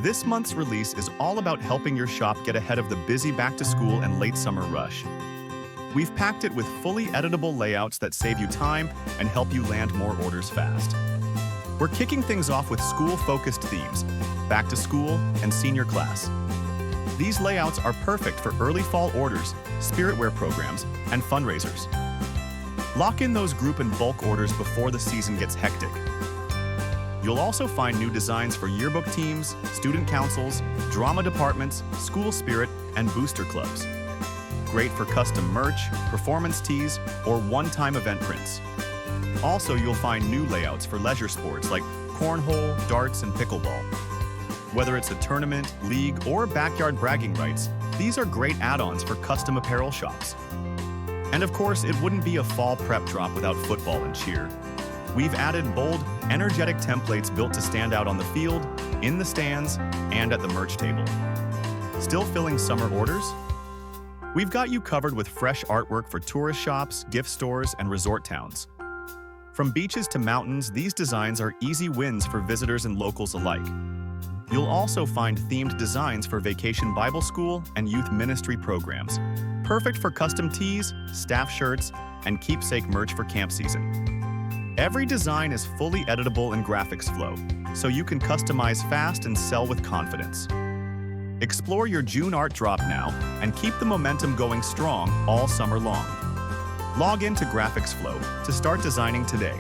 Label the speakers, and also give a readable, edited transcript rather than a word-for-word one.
Speaker 1: This month's release is all about helping your shop get ahead of the busy back-to-school and late summer rush. We've packed it with fully editable layouts that save you time and help you land more orders fast. We're kicking things off with school-focused themes, back to school and senior class. These layouts are perfect for early fall orders, spirit wear programs, and fundraisers. Lock in those group and bulk orders before the season gets hectic. You'll also find new designs for yearbook teams, student councils, drama departments, school spirit, and booster clubs. Great for custom merch, performance tees, or one-time event prints. Also, you'll find new layouts for leisure sports like cornhole, darts, and pickleball. Whether it's a tournament, league, or backyard bragging rights, these are great add-ons for custom apparel shops. And of course, it wouldn't be a fall prep drop without football and cheer. We've added bold, energetic templates built to stand out on the field, in the stands, and at the merch table. Still filling summer orders? We've got you covered with fresh artwork for tourist shops, gift stores, and resort towns. From beaches to mountains, these designs are easy wins for visitors and locals alike. You'll also find themed designs for vacation Bible school and youth ministry programs, perfect for custom tees, staff shirts, and keepsake merch for camp season. Every design is fully editable in GraphicsFlow, so you can customize fast and sell with confidence. Explore your June art drop now and keep the momentum going strong all summer long. Log into GraphicsFlow to start designing today.